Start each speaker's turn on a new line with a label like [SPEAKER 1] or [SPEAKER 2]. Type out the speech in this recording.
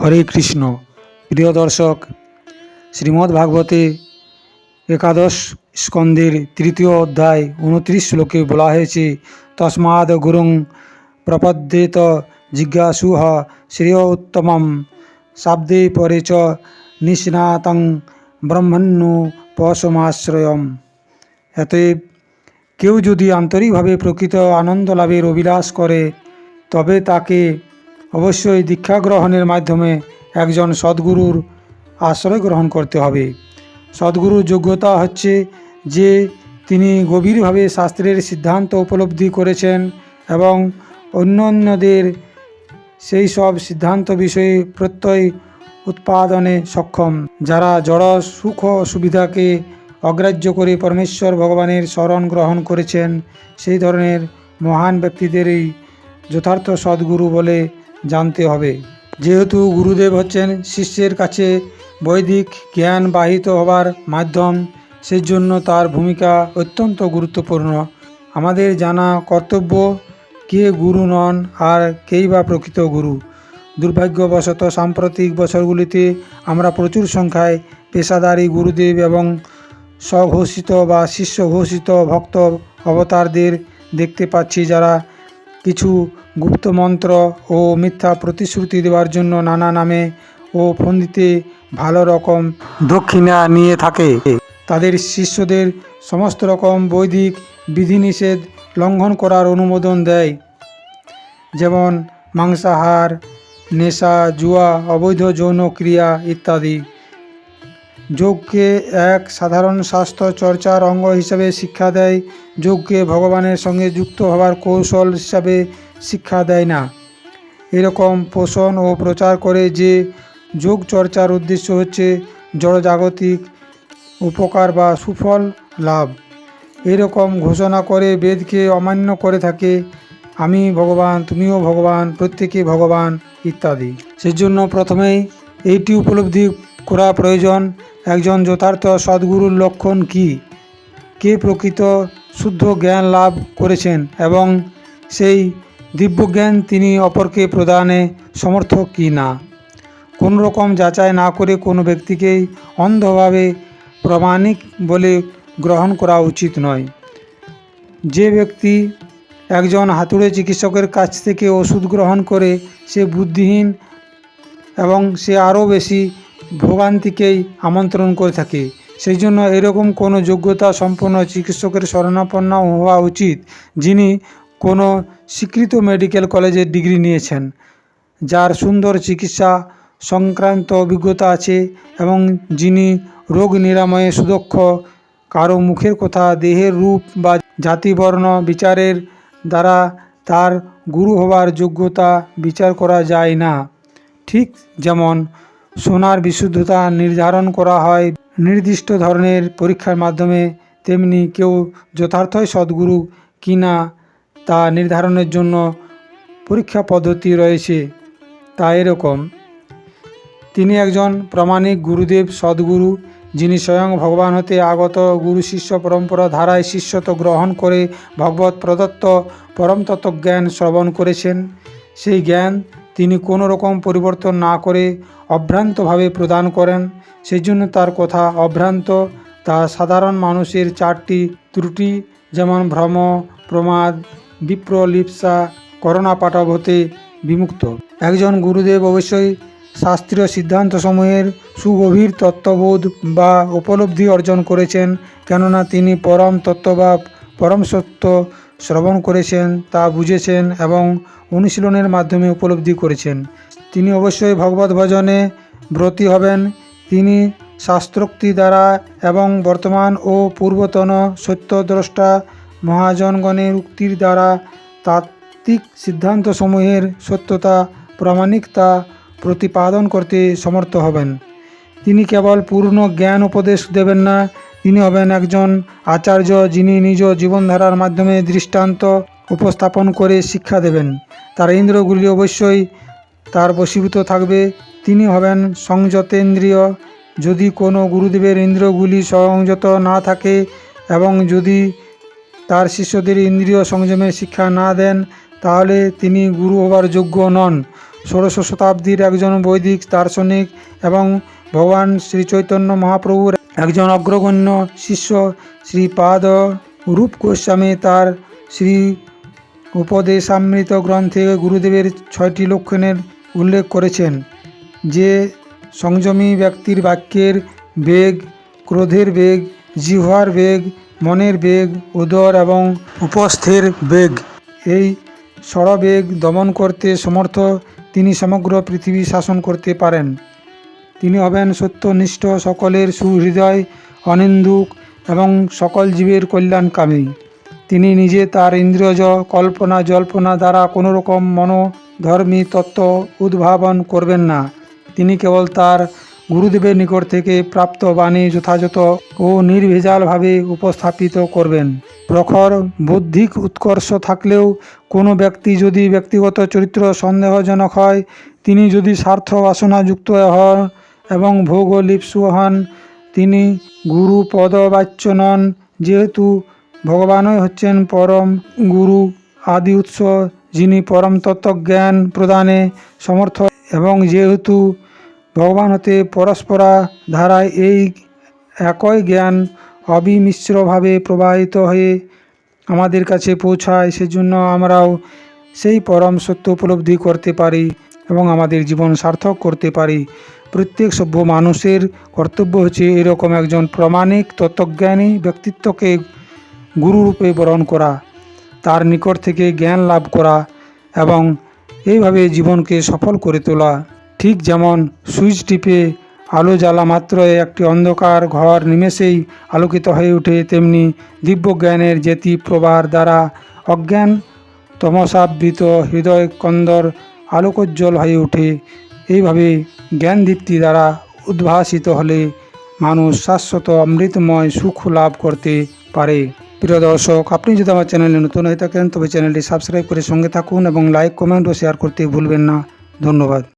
[SPEAKER 1] হরে কৃষ্ণ। প্রিয় দর্শক, শ্রীমদ্ ভাগবতে একাদশ স্কন্দের তৃতীয় অধ্যায় 29 শ্লোকে বলা হয়েছে, তস্মাদ গুরুং প্রপদ্যেত জিজ্ঞাসুহ শ্রেয়োত্তমম শাব্দে পরে চ নিষ্ণাতং ব্রহ্মণ্যোপশমাশ্রয়ম। অতএব কেউ যদি আন্তরিকভাবে প্রকৃত আনন্দ লাভের অভিলাষ করে তবে তাকে অবশ্যই দীক্ষা গ্রহণের মাধ্যমে একজন সদ্গুরুর আশ্রয় গ্রহণ করতে হবে। সদ্গুরুর যোগ্যতা হচ্ছে যে তিনি গভীরভাবে শাস্ত্রের সিদ্ধান্ত উপলব্ধি করেছেন এবং অন্যান্যদের সেই সব সিদ্ধান্ত বিষয়ে প্রত্যয় উৎপাদনে সক্ষম। যারা জড় সুখ সুবিধাকে অগ্রাহ্য করে পরমেশ্বর ভগবানের শরণ গ্রহণ করেছেন, সেই ধরনের মহান ব্যক্তিদেরই যথার্থ সদ্গুরু বলে জানতে হবে। যেহেতু গুরুদেব হচ্ছেন শিষ্যের কাছে বৈদিক জ্ঞান বাহিত হবার মাধ্যম, সেই জন্য তার ভূমিকা অত্যন্ত গুরুত্বপূর্ণ। আমাদের জানা কর্তব্য কে গুরু নন আর কেই বা প্রকৃত গুরু। দুর্ভাগ্যবশত সাম্প্রতিক বছরগুলিতে আমরা প্রচুর সংখ্যায় পেশাদারী গুরুদেব এবং স্বঘোষিত বা শিষ্য ঘোষিত ভক্ত অবতারদের দেখতে পাচ্ছি, যারা কিছু গুপ্ত মন্ত্র ও মিথ্যা প্রতিশ্রুতি দেওয়ার জন্য নানা নামে ও ফন্দিতে ভালো রকম দক্ষিণা নিয়ে থাকে। তাদের শিষ্যদের সমস্ত রকম বৈদিক বিধিনিষেধ লঙ্ঘন করার অনুমোদন দেয়, যেমন মাংসাহার, নেশা, জুয়া, অবৈধ যৌন ক্রিয়া ইত্যাদি। যোগকে এক সাধারণ স্বাস্থ্য চর্চার অঙ্গ হিসাবে শিক্ষা দেয়, যোগকে ভগবানের সঙ্গে যুক্ত হওয়ার কৌশল হিসাবে শিক্ষা দেয় না। এরকম পোষণ ও প্রচার করে যে যোগ চর্চার উদ্দেশ্য হচ্ছে জড়জাগতিক উপকার বা সুফল লাভ, এরকম ঘোষণা করে বেদকে অমান্য করে থাকে। আমি ভগবান, তুমিও ভগবান, প্রত্যেকে ভগবান ইত্যাদি। সেজন্য প্রথমেই এইটি উপলব্ধি করা প্রয়োজন, একজন যথার্থ সদ্গুরুর লক্ষণ কী, কে প্রকৃত শুদ্ধ জ্ঞান লাভ করেছেন এবং সেই দিব্যজ্ঞান তিনি অপরকে প্রদানে সমর্থ কি না। কোনো রকম যাচাই না করে কোনো ব্যক্তিকেই অন্ধভাবে প্রামাণিক বলে গ্রহণ করা উচিত নয়। যে ব্যক্তি একজন হাতুড়ে চিকিৎসকের কাছ থেকে ওষুধ গ্রহণ করে সে বুদ্ধিহীন এবং সে আরও বেশি ভোগান্তিকেই আমন্ত্রণ করে থাকে। সেই জন্য এরকম কোনো যোগ্যতা সম্পন্ন চিকিৎসকের শরণাপন্ন হওয়া উচিত, যিনি কোনো স্বীকৃত মেডিকেল কলেজের ডিগ্রি নিয়েছেন, যার সুন্দর চিকিৎসা সংক্রান্ত অভিজ্ঞতা আছে এবং যিনি রোগ নিরাময়ে সুদক্ষ। কারো মুখের কথা, দেহের রূপ বা জাতিবর্ণ বিচারের দ্বারা তার গুরু হবার যোগ্যতা বিচার করা যায় না। ঠিক যেমন সোনার বিশুদ্ধতা নির্ধারণ করা হয় নির্দিষ্ট ধরনের পরীক্ষার মাধ্যমে, তেমনি কেউ যথার্থই সদ্গুরু কি না তা নির্ধারণের জন্য পরীক্ষা পদ্ধতি রয়েছে। তা এরকম, তিনি একজন প্রামাণিক গুরুদেব, সদ্গুরু, যিনি স্বয়ং ভগবান হতে আগত গুরু শিষ্য পরম্পরা ধারায় শিষ্যত্ব গ্রহণ করে ভগবত প্রদত্ত পরম তত্ত্বজ্ঞান শ্রবণ করেছেন। সেই জ্ঞান তিনি কোনো রকম পরিবর্তন না করে অভ্রান্তভাবে প্রদান করেন। সেই জন্য তার কথা অভ্রান্ত। তা সাধারণ মানুষের 4টি ত্রুটি, যেমন ভ্রম, প্রমাদ, বিপ্রলিপ্সা, করণাপাটব হতে বিমুক্ত। একজন গুরুদেব অবশ্যই শাস্ত্রীয় সিদ্ধান্তসমূহের সুগভীর তত্ত্ববোধ বা উপলব্ধি অর্জন করেছেন, কেননা তিনি পরম তত্ত্ব বা পরম সত্য শ্রবণ করেছেন, তা বুঝেছেন এবং অনুশীলনের মাধ্যমে উপলব্ধি করেছেন। তিনি অবশ্যই ভগবত ভজনে ব্রতী হবেন। তিনি শাস্ত্রোক্তি দ্বারা এবং বর্তমান ও পূর্বতন সত্যদ্রষ্টা মহাজনগণের উক্তির দ্বারা তাত্ত্বিক সিদ্ধান্তসমূহের সত্যতা প্রামাণিকতা প্রতিপাদন করতে সমর্থ হবেন। তিনি কেবল পূর্ণ জ্ঞান উপদেশ দেবেন না, তিনি হবেন একজন আচার্য, যিনি নিজ জীবনধারার মাধ্যমে দৃষ্টান্ত উপস্থাপন করে শিক্ষা দেবেন। তার ইন্দ্রগুলি অবশ্যই তার বশীভূত থাকবে। তিনি হবেন সংযতেন্দ্রিয়। যদি কোনো গুরুদেবের ইন্দ্রিয়গুলি সংযত না থাকে এবং যদি তার শিষ্যদের ইন্দ্রিয় সংযমের শিক্ষা না দেন, তাহলে তিনি গুরু হবার যোগ্য নন। ষোড়শ শতাব্দীর একজন বৈদিক দার্শনিক এবং ভগবান শ্রী চৈতন্য মহাপ্রভুর একজন অগ্রগণ্য শিষ্য শ্রীপাদ রূপ গোস্বামী তার শ্রী উপদেশামৃত গ্রন্থে গুরুদেবের 6টি লক্ষণের উল্লেখ করেছেন, যে সংযমী ব্যক্তির বাক্যের বেগ, ক্রোধের বেগ, জিহ্বার বেগ, মনের বেগ, উদর এবং উপস্থের বেগ, এই ষড়বেগ দমন করতে সমর্থ তিনি সমগ্র পৃথিবী শাসন করতে পারেন। তিনি হবেন সত্যনিষ্ঠ, সকলের সুহৃদয়, অনিন্দুক এবং সকল জীবের কল্যাণকামী। তিনি নিজে তার ইন্দ্রিয়জ কল্পনা জল্পনা দ্বারা কোনোরকম মনোধর্মী তত্ত্ব উদ্ভাবন করবেন না। তিনি কেবল তার গুরুদেবের নিকট থেকে প্রাপ্ত বাণী যথাযথ ও নির্ভেজালভাবে উপস্থাপিত করবেন। প্রখর বৌদ্ধিক উৎকর্ষ থাকলেও কোনো ব্যক্তি যদি ব্যক্তিগত চরিত্র সন্দেহজনক হয়, তিনি যদি স্বার্থ বাসনাযুক্ত হন এবং ভোগ লিপ্সু হন, তিনি গুরু পদবাচ্য নন। যেহেতু ভগবানই হচ্ছেন পরম গুরু, আদি উৎস, যিনি পরম তত্ত্বজ্ঞান প্রদানে সমর্থ, এবং যেহেতু ভগবান হতে পরস্পরা ধারায় এই একই জ্ঞান অবিমিশ্রভাবে প্রবাহিত হয়ে আমাদের কাছে পৌঁছায়, সেজন্য আমরাও সেই পরম সত্য উপলব্ধি করতে পারি এবং আমাদের জীবন সার্থক করতে পারি। প্রত্যেক সভ্য মানুষের কর্তব্য হচ্ছে এরকম একজন প্রামাণিক তত্ত্বজ্ঞানী ব্যক্তিত্বকে গুরুরূপে বরণ করা, তার নিকট থেকে জ্ঞান লাভ করা এবং এইভাবে জীবনকে সফল করে তোলা। ঠিক যেমন সুইচ টিপে আলো জ্বালা মাত্রই একটি অন্ধকার ঘর নিমেষেই আলোকিত হয়ে ওঠে, তেমনি দিব্যজ্ঞানের জ্যোতি প্রবাহ দ্বারা অজ্ঞান তমসাবৃত হৃদয় কন্দর আলোকোজ্জ্বল হয়ে ওঠে। এইভাবে জ্ঞানদীপ্তি দ্বারা উদ্ভাসিত হলে মানুষ শাশ্বত অমৃতময় সুখ লাভ করতে পারে। প্রিয় দর্শক, আপনি যদি আমার চ্যানেলে নতুন হয়ে থাকেন তবে চ্যানেলটি সাবস্ক্রাইব করে সঙ্গে থাকুন এবং লাইক, কমেন্ট ও শেয়ার করতে ভুলবেন না। ধন্যবাদ।